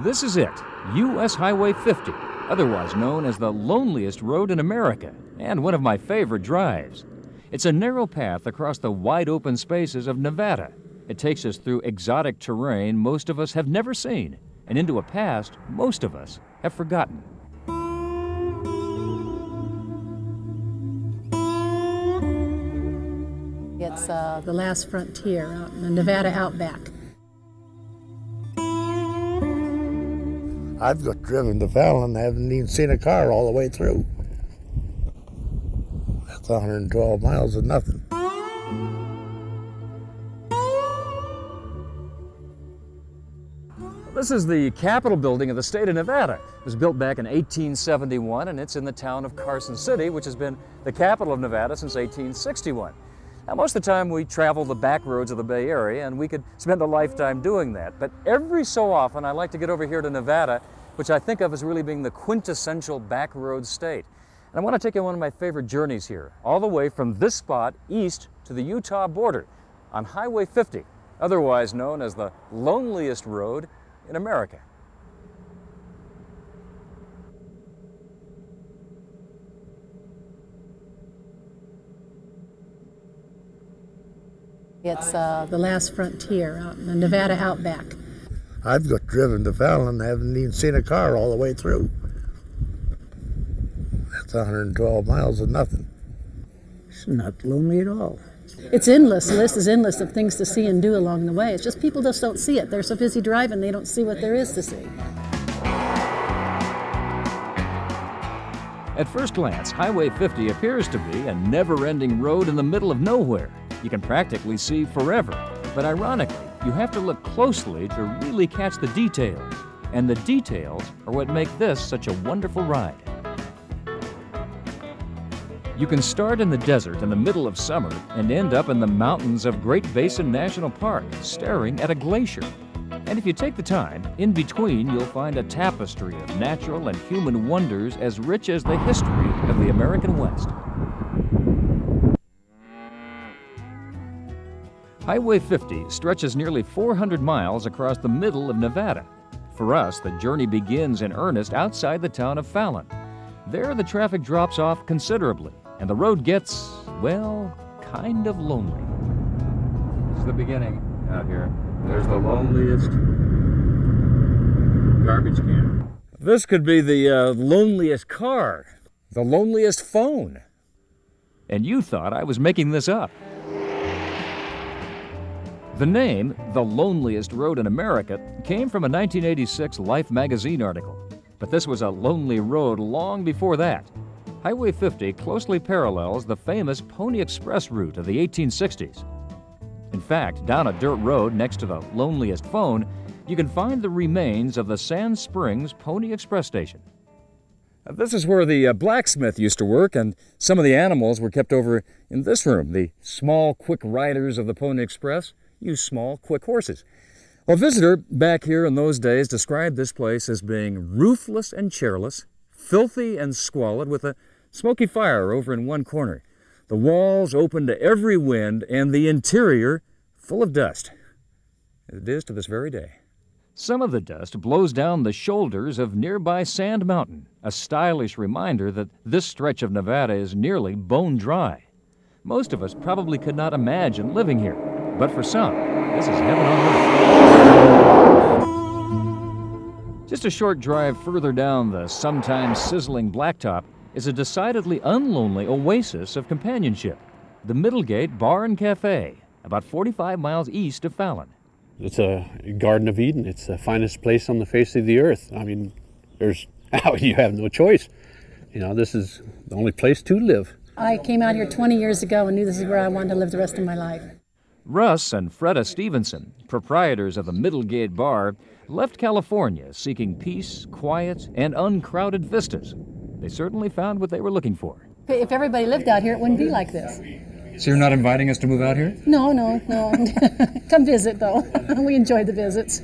This is it, U.S. Highway 50, otherwise known as the loneliest road in America, and one of my favorite drives. It's a narrow path across the wide open spaces of Nevada. It takes us through exotic terrain most of us have never seen, and into a past most of us have forgotten. It's the last frontier out in the Nevada outback. I've got driven to Fallon, haven't even seen a car all the way through. That's 112 miles of nothing. This is the Capitol building of the state of Nevada. It was built back in 1871, and it's in the town of Carson City, which has been the capital of Nevada since 1861. Now, most of the time we travel the back roads of the Bay Area, and we could spend a lifetime doing that. But every so often, I like to get over here to Nevada, which I think of as really being the quintessential back road state. And I want to take you on one of my favorite journeys here, all the way from this spot east to the Utah border on Highway 50, otherwise known as the loneliest road in America. It's the last frontier out in the Nevada outback. I've got driven to Fallon, haven't even seen a car all the way through. That's 112 miles of nothing. It's not lonely at all. It's endless. The list is endless of things to see and do along the way. It's just people just don't see it. They're so busy driving, they don't see what there is to see. At first glance, Highway 50 appears to be a never-ending road in the middle of nowhere. You can practically see forever, but ironically, you have to look closely to really catch the details, and the details are what make this such a wonderful ride. You can start in the desert in the middle of summer and end up in the mountains of Great Basin National Park, staring at a glacier. And if you take the time, in between you'll find a tapestry of natural and human wonders as rich as the history of the American West. Highway 50 stretches nearly 400 miles across the middle of Nevada. For us, the journey begins in earnest outside the town of Fallon. There, the traffic drops off considerably, and the road gets, well, kind of lonely. This is the beginning out here. There's the loneliest garbage can. This could be the loneliest car, the loneliest phone. And you thought I was making this up. The name, The Loneliest Road in America, came from a 1986 Life magazine article. But this was a lonely road long before that. Highway 50 closely parallels the famous Pony Express route of the 1860s. In fact, down a dirt road next to the loneliest phone, you can find the remains of the Sand Springs Pony Express station. This is where the blacksmith used to work, and some of the animals were kept over in this room. The small, quick riders of the Pony Express use small, quick horses. Well, a visitor back here in those days described this place as being roofless and chairless, filthy and squalid, with a smoky fire over in one corner, the walls open to every wind, and the interior full of dust. It is to this very day. Some of the dust blows down the shoulders of nearby Sand Mountain, a stylish reminder that this stretch of Nevada is nearly bone dry. Most of us probably could not imagine living here, but for some, this is heaven on earth. Just a short drive further down the sometimes sizzling blacktop is a decidedly unlonely oasis of companionship, the Middlegate Bar and Cafe, about 45 miles east of Fallon. It's a Garden of Eden. It's the finest place on the face of the earth. I mean, you have no choice. You know, this is the only place to live. I came out here 20 years ago and knew this is where I wanted to live the rest of my life. Russ and Freda Stevenson, proprietors of the Middlegate Bar, left California seeking peace, quiet, and uncrowded vistas. They certainly found what they were looking for. If everybody lived out here, it wouldn't be like this. So you're not inviting us to move out here? No. Come visit, though. We enjoy the visits.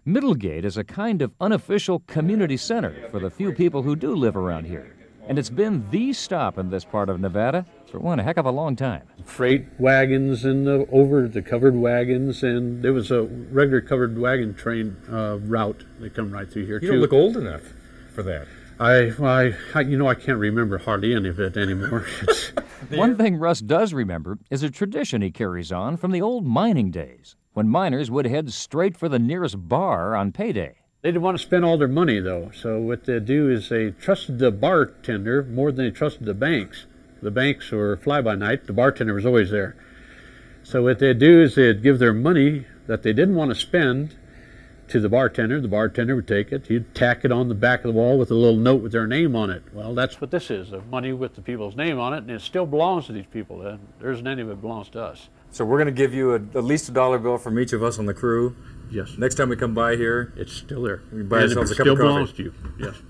Middlegate is a kind of unofficial community center for the few people who do live around here. and it's been the stop in this part of Nevada for one heck of a long time. Freight wagons and over the covered wagons, and there was a regular covered wagon train route that come right through here too. You don't look old enough for that. I can't remember hardly any of it anymore. One thing Russ does remember is a tradition he carries on from the old mining days, when miners would head straight for the nearest bar on payday. They didn't want to spend all their money, though, so what they do is they trusted the bartender more than they trusted the banks. The banks were fly-by-night. The bartender was always there. So what they'd do is they'd give their money that they didn't want to spend to the bartender. The bartender would take it. He'd tack it on the back of the wall with a little note with their name on it. Well, that's what this is, the money with the people's name on it, and it still belongs to these people. There isn't any of it belongs to us. So we're going to give you at least a dollar bill from each of us on the crew. Yes. Next time we come by here, it's still there. We can buy ourselves a cup of coffee. It still belongs to you, yes.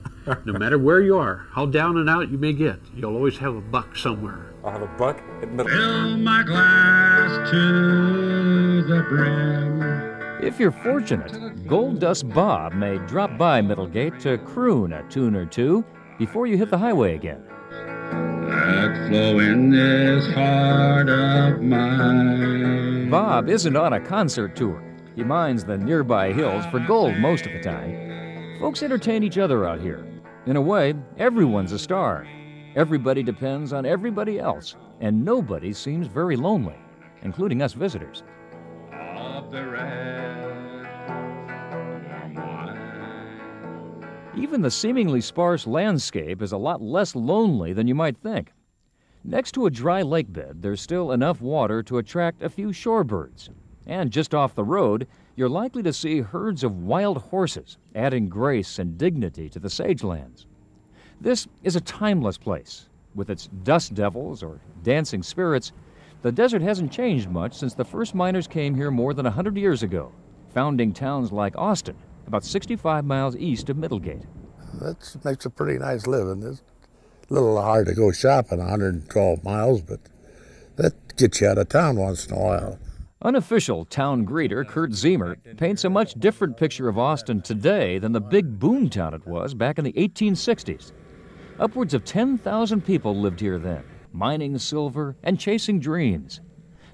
No matter where you are, how down and out you may get, you'll always have a buck somewhere. I'll have a buck at middle. Fill my glass to the brim. If you're fortunate, Gold Dust Bob may drop by Middlegate to croon a tune or two before you hit the highway again. Let flow in this heart of mine. Bob isn't on a concert tour. He mines the nearby hills for gold most of the time. Folks entertain each other out here. In a way, everyone's a star. Everybody depends on everybody else, and nobody seems very lonely, including us visitors. Of the red wine. Even the seemingly sparse landscape is a lot less lonely than you might think. Next to a dry lake bed, there's still enough water to attract a few shorebirds. And just off the road, you're likely to see herds of wild horses, adding grace and dignity to the sagelands. This is a timeless place. With its dust devils, or dancing spirits, the desert hasn't changed much since the first miners came here more than 100 years ago, founding towns like Austin, about 65 miles east of Middlegate. That makes a pretty nice living. It's a little hard to go shopping 112 miles, but that gets you out of town once in a while. Unofficial town greeter Kurt Zemer paints a much different picture of Austin today than the big boomtown it was back in the 1860s. Upwards of 10,000 people lived here then, mining silver and chasing dreams.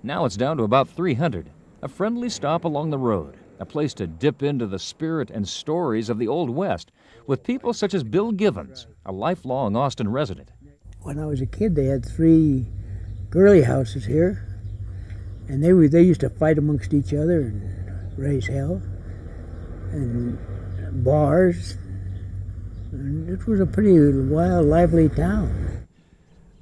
Now it's down to about 300, a friendly stop along the road, a place to dip into the spirit and stories of the Old West with people such as Bill Givens, a lifelong Austin resident. When I was a kid, they had 3 girly houses here. And they used to fight amongst each other and raise hell, and bars. And it was a pretty wild, lively town.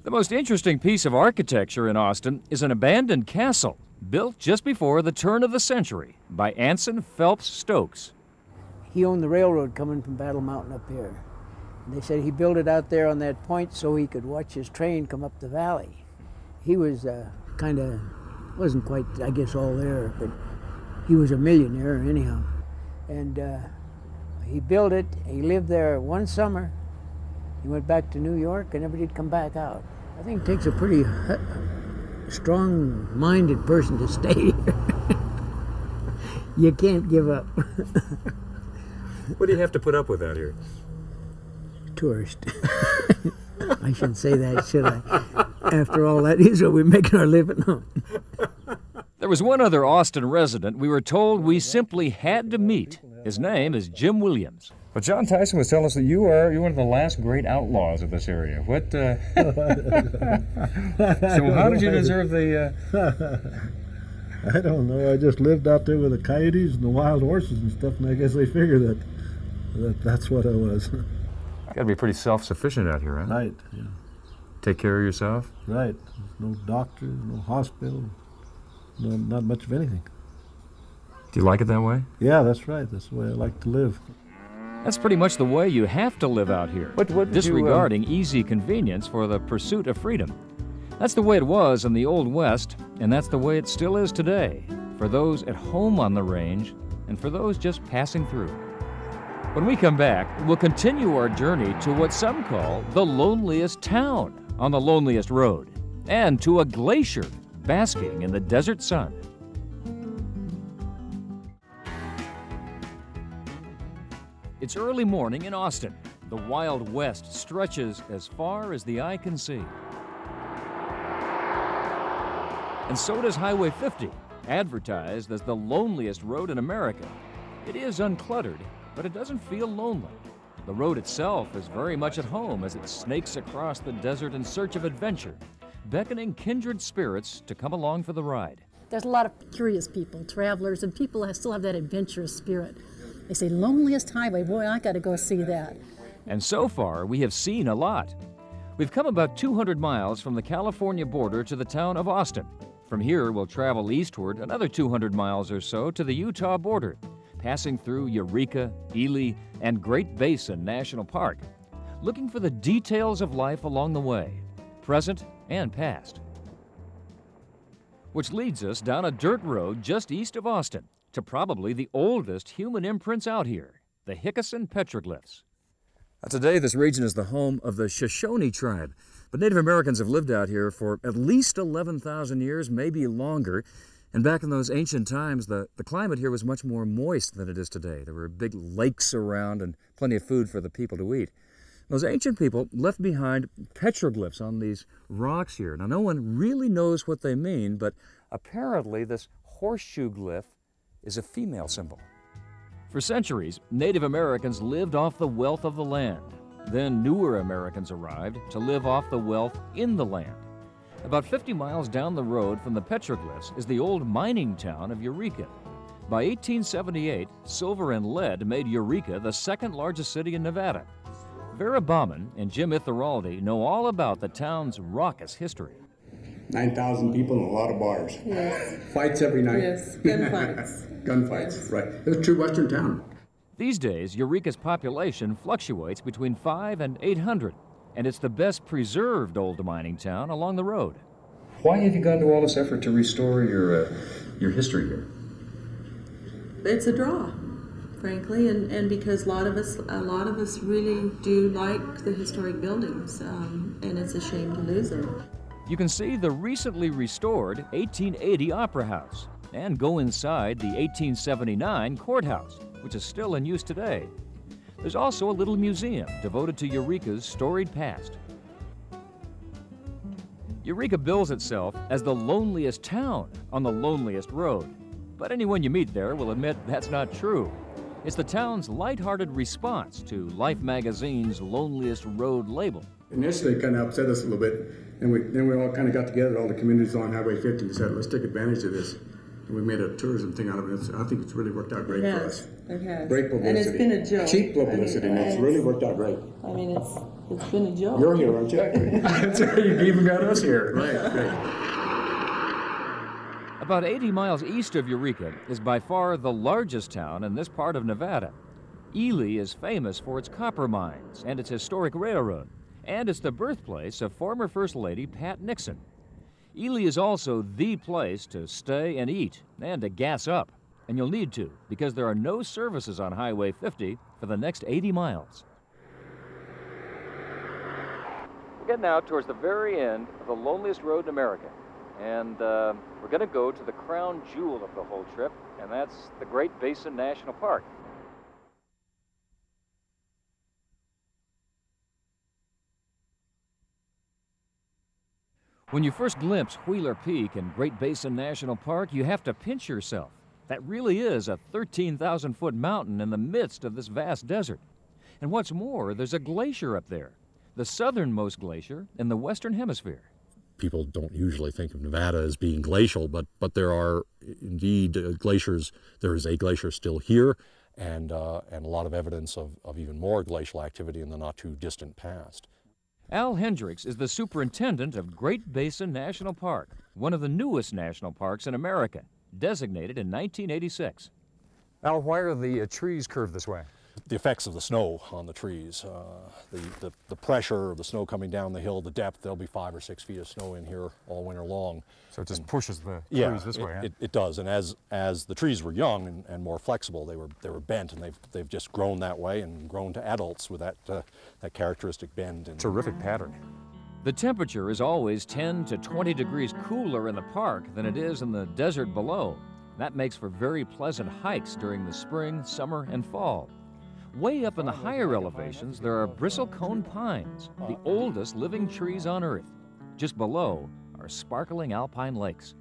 The most interesting piece of architecture in Austin is an abandoned castle built just before the turn of the century by Anson Phelps Stokes. He owned the railroad coming from Battle Mountain up here. And they said he built it out there on that point so he could watch his train come up the valley. He was wasn't quite, I guess, all there, but he was a millionaire anyhow. And he built it, he lived there one summer. He went back to New York and never did come back out. I think it takes a pretty strong-minded person to stay here. You can't give up. What do you have to put up with out here? Tourist. I shouldn't say that, should I? After all, that is what we're making our living on. There was one other Austin resident we were told we simply had to meet. His name is Jim Williams. Well, John Tyson was telling us that you're one of the last great outlaws of this area. What? So how did you deserve the? I don't know. I just lived out there with the coyotes and the wild horses and stuff, and I guess they figured that's what I was. Got to be pretty self-sufficient out here, huh? Right. Yeah. Take care of yourself. Right. No doctor, no hospital, not much of anything. Do you like it that way? Yeah, that's right. That's the way I like to live. That's pretty much the way you have to live out here, disregarding easy convenience for the pursuit of freedom. That's the way it was in the Old West, and that's the way it still is today, for those at home on the range and for those just passing through. When we come back, we'll continue our journey to what some call the loneliest town on the loneliest road, and to a glacier basking in the desert sun. It's early morning in Austin. The Wild West stretches as far as the eye can see. And so does Highway 50, advertised as the loneliest road in America. It is uncluttered, but it doesn't feel lonely. The road itself is very much at home as it snakes across the desert in search of adventure, beckoning kindred spirits to come along for the ride. There's a lot of curious people, travelers, and people that still have that adventurous spirit. They say, loneliest highway, boy, I got to go see that. And so far, we have seen a lot. We've come about 200 miles from the California border to the town of Austin. From here, we'll travel eastward another 200 miles or so to the Utah border, passing through Eureka, Ely, and Great Basin National Park, looking for the details of life along the way, present and past. Which leads us down a dirt road just east of Austin to probably the oldest human imprints out here, the Hickerson petroglyphs. Today, this region is the home of the Shoshone tribe, but Native Americans have lived out here for at least 11,000 years, maybe longer. And back in those ancient times, the climate here was much more moist than it is today. There were big lakes around and plenty of food for the people to eat. Those ancient people left behind petroglyphs on these rocks here. Now, no one really knows what they mean, but apparently this horseshoe glyph is a female symbol. For centuries, Native Americans lived off the wealth of the land. Then newer Americans arrived to live off the wealth in the land. About 50 miles down the road from the petroglyphs is the old mining town of Eureka. By 1878, silver and lead made Eureka the second largest city in Nevada. Vera Bauman and Jim Itheraldi know all about the town's raucous history. 9,000 people and a lot of bars. Yes. Fights every night. Yes, gunfights. Gunfights, Yes. right. It's a true Western town. These days, Eureka's population fluctuates between 500 and 800, and it's the best preserved old mining town along the road. Why have you gone to all this effort to restore your history here? It's a draw, frankly, and because a lot of us really do like the historic buildings, and it's a shame to lose them. You can see the recently restored 1880 Opera House and go inside the 1879 courthouse, which is still in use today. There's also a little museum devoted to Eureka's storied past. Eureka bills itself as the loneliest town on the loneliest road. But anyone you meet there will admit that's not true. It's the town's lighthearted response to Life magazine's Loneliest Road label. Initially, it kind of upset us a little bit, and then we all kind of got together, all the communities along Highway 50, and said, let's take advantage of this. And we made a tourism thing out of it. I think it's really worked out great for us. It has. Great publicity. And it's been a joke. Cheap publicity, and it's really worked out great. I mean, it's been a joke. You're here, aren't you? That's right, you even got us here. Right, great. About 80 miles east of Eureka is by far the largest town in this part of Nevada. Ely is famous for its copper mines and its historic railroad, and it's the birthplace of former First Lady Pat Nixon. Ely is also the place to stay and eat and to gas up, and you'll need to because there are no services on Highway 50 for the next 80 miles. We're getting out towards the very end of the loneliest road in America, and we're going to go to the crown jewel of the whole trip, and that's the Great Basin National Park. When you first glimpse Wheeler Peak and Great Basin National Park, you have to pinch yourself. That really is a 13,000-foot mountain in the midst of this vast desert. And what's more, there's a glacier up there, the southernmost glacier in the Western Hemisphere. People don't usually think of Nevada as being glacial, but there are indeed glaciers. There is a glacier still here, and a lot of evidence of even more glacial activity in the not-too-distant past. Al Hendricks is the superintendent of Great Basin National Park, one of the newest national parks in America, designated in 1986. Al, why are the trees curved this way? The effects of the snow on the trees, the pressure of the snow coming down the hill, the depth, there'll be 5 or 6 feet of snow in here all winter long. So it just pushes the trees this way, huh? It does, and as the trees were young and more flexible, they were bent, and they've just grown that way and grown to adults with that characteristic bend. Terrific pattern. The temperature is always 10 to 20 degrees cooler in the park than it is in the desert below. That makes for very pleasant hikes during the spring, summer, and fall. Way up in the higher elevations, there are bristlecone pines, the oldest living trees on Earth. Just below are sparkling alpine lakes.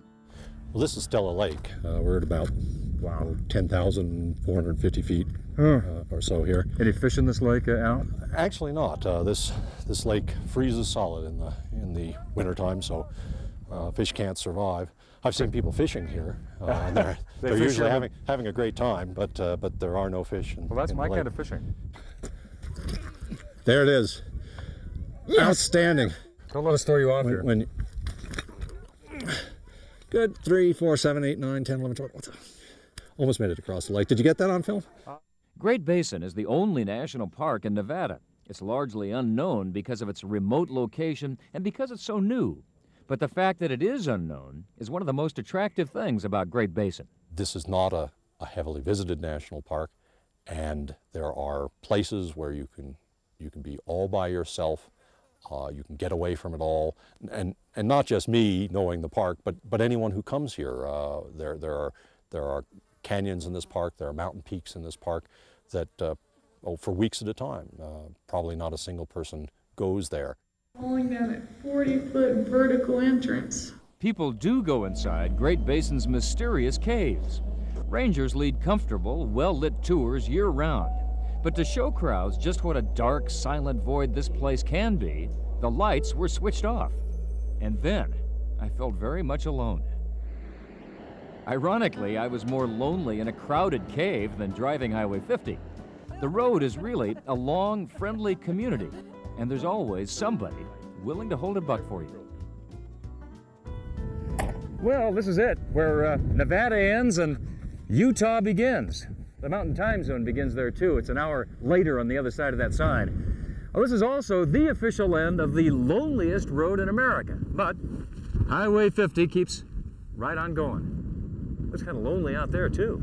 Well, this is Stella Lake. We're at about 10,450 feet or so here. Any fish in this lake, Al? Actually not. This lake freezes solid in the wintertime, so fish can't survive. I've seen people fishing here. They're usually having a great time, but there are no fish in, well, that's in my the lake. kind of fishing. There it is. Yes. Outstanding. Don't let us throw you off here. Good. 3, 4, 7, 8, 9, 10, 11, 12. Almost made it across the lake. Did you get that on film? Great Basin is the only national park in Nevada. It's largely unknown because of its remote location and because it's so new. But the fact that it is unknown is one of the most attractive things about Great Basin. This is not a heavily visited national park, and there are places where you can be all by yourself. You can get away from it all, and not just me knowing the park, but anyone who comes here. There are canyons in this park. There are mountain peaks in this park that for weeks at a time, probably not a single person goes there. Falling down at 40-foot vertical entrance. People do go inside Great Basin's mysterious caves. Rangers lead comfortable, well-lit tours year-round. But to show crowds just what a dark, silent void this place can be, the lights were switched off. And then, I felt very much alone. Ironically, I was more lonely in a crowded cave than driving Highway 50. The road is really a long, friendly community, and there's always somebody willing to hold a buck for you. Well, this is it, where Nevada ends and Utah begins. The Mountain Time Zone begins there too. It's an hour later on the other side of that sign. Well, this is also the official end of the loneliest road in America, but Highway 50 keeps right on going. It's kind of lonely out there too.